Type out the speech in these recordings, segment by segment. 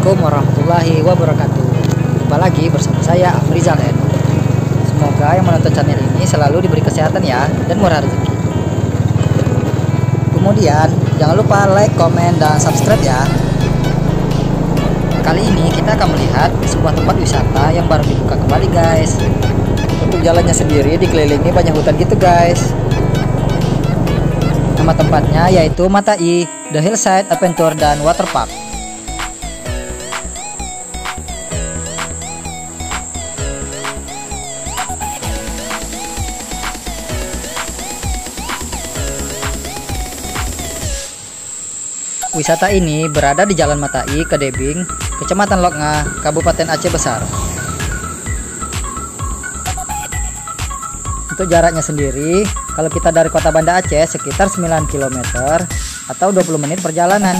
Assalamualaikum warahmatullahi wabarakatuh. Jumpa lagi bersama saya Afrizal N. Semoga yang menonton channel ini selalu diberi kesehatan ya, dan murah rezeki. Kemudian jangan lupa like, komen, dan subscribe ya. Kali ini kita akan melihat sebuah tempat wisata yang baru dibuka kembali guys. Untuk jalannya sendiri dikelilingi banyak hutan gitu guys. Nama tempatnya yaitu Matai, The Hillside Adventure dan Waterpark. Wisata ini berada di Jalan Matai, Kedebing, Kecamatan Loknga, Kabupaten Aceh Besar. Untuk jaraknya sendiri, kalau kita dari kota Banda Aceh sekitar 9 km atau 20 menit perjalanan.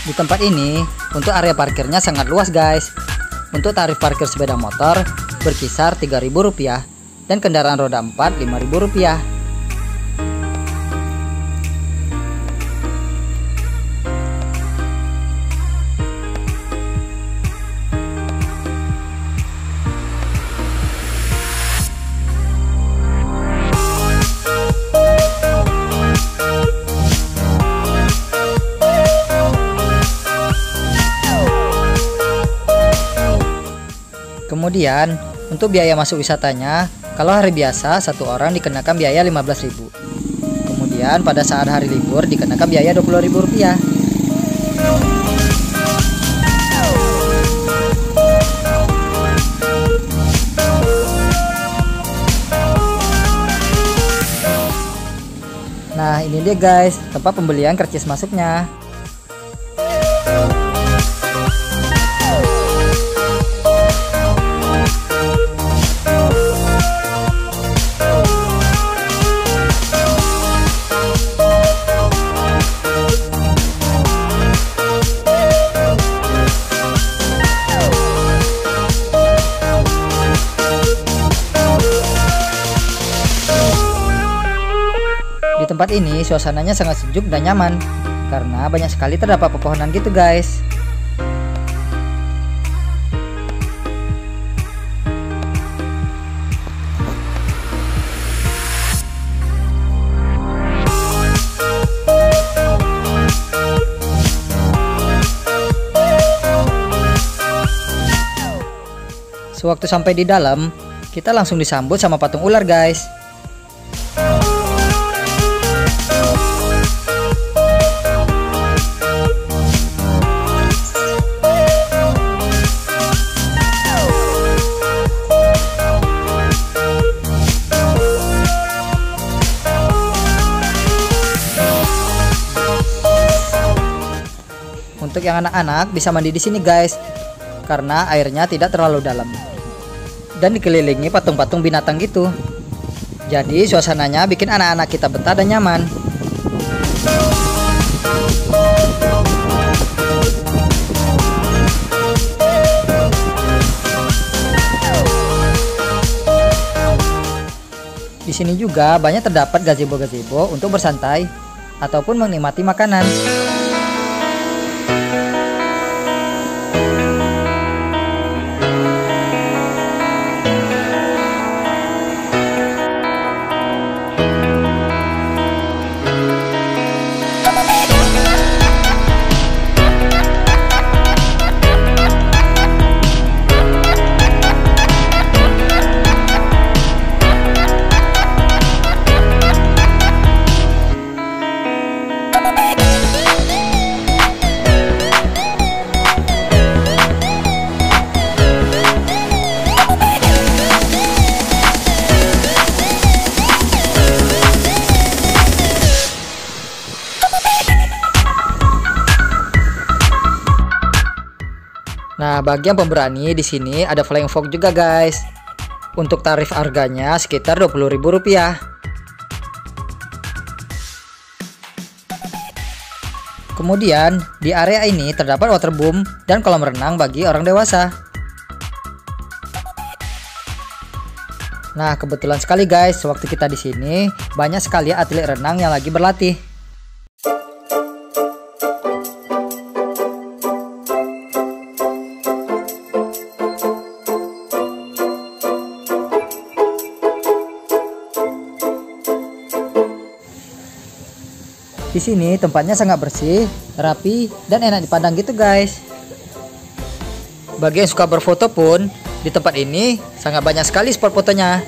Di tempat ini, untuk area parkirnya sangat luas guys. Untuk tarif parkir sepeda motor berkisar Rp3.000 dan kendaraan roda 4 Rp5.000. Kemudian untuk biaya masuk wisatanya, kalau hari biasa satu orang dikenakan biaya Rp15.000. Kemudian pada saat hari libur dikenakan biaya Rp20.000. Nah, ini dia guys, tempat pembelian karcis masuknya. Di tempat ini suasananya sangat sejuk dan nyaman karena banyak sekali terdapat pepohonan gitu guys. Sewaktu sampai di dalam, kita langsung disambut sama patung ular guys. Untuk yang anak-anak bisa mandi di sini guys, karena airnya tidak terlalu dalam dan dikelilingi patung-patung binatang gitu. Jadi suasananya bikin anak-anak kita betah dan nyaman. Di sini juga banyak terdapat gazebo-gazebo untuk bersantai ataupun menikmati makanan. Nah, bagi yang pemberani di sini ada flying fox juga guys. Untuk tarif harganya sekitar Rp20.000. Kemudian di area ini terdapat waterboom dan kolam renang bagi orang dewasa. Nah, kebetulan sekali guys, waktu kita di sini banyak sekali atlet renang yang lagi berlatih. Di sini tempatnya sangat bersih, rapi, dan enak dipandang gitu guys. Bagi yang suka berfoto pun, di tempat ini sangat banyak sekali spot fotonya.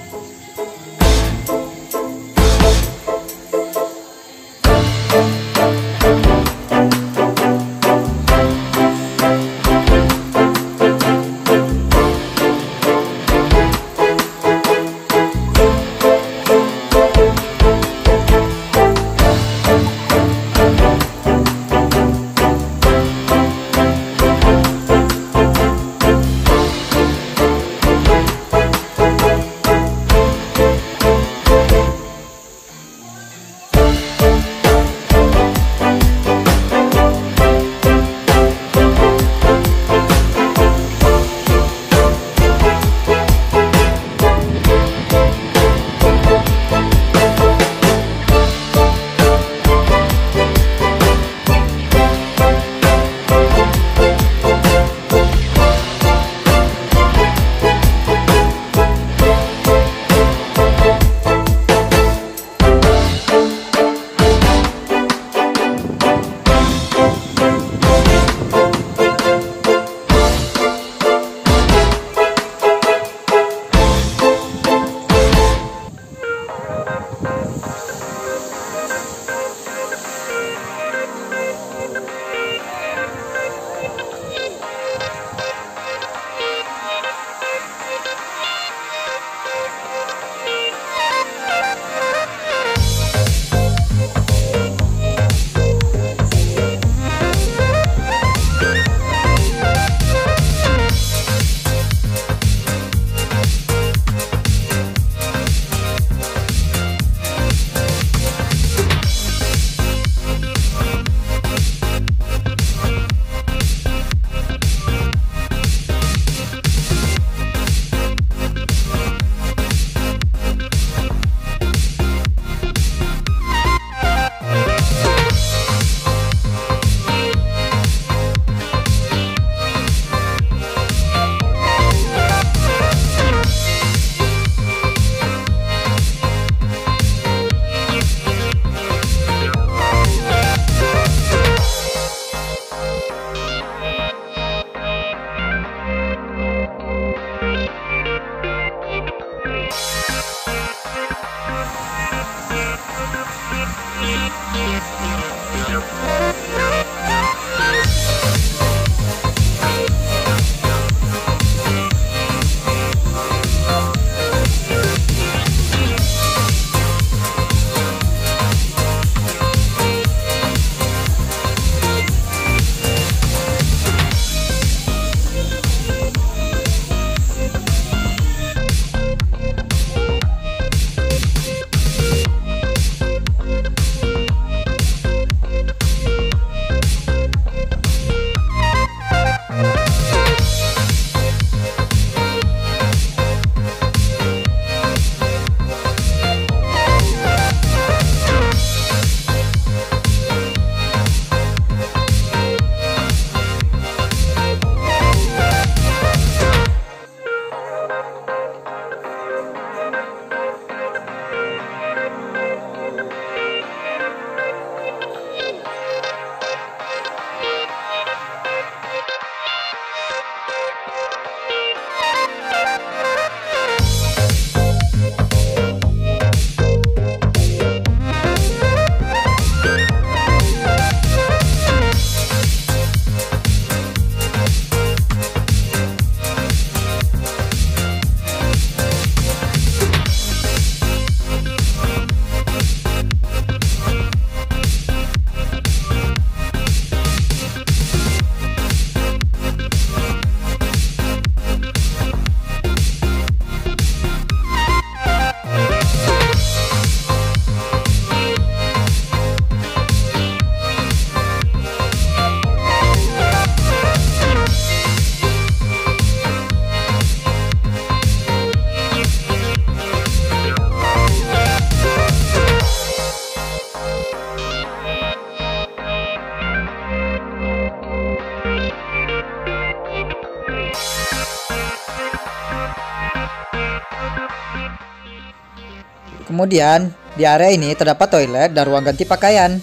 Kemudian, di area ini terdapat toilet dan ruang ganti pakaian.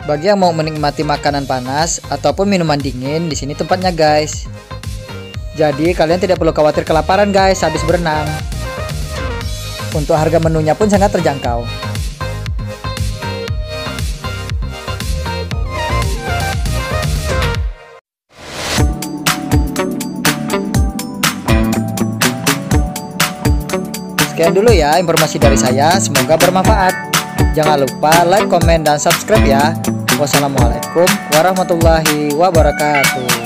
Bagi yang mau menikmati makanan panas ataupun minuman dingin, di sini tempatnya guys. Jadi kalian tidak perlu khawatir kelaparan guys habis berenang. Untuk harga menunya pun sangat terjangkau. Sekian dulu ya informasi dari saya, semoga bermanfaat. Jangan lupa like, komen, dan subscribe ya. Wassalamualaikum warahmatullahi wabarakatuh.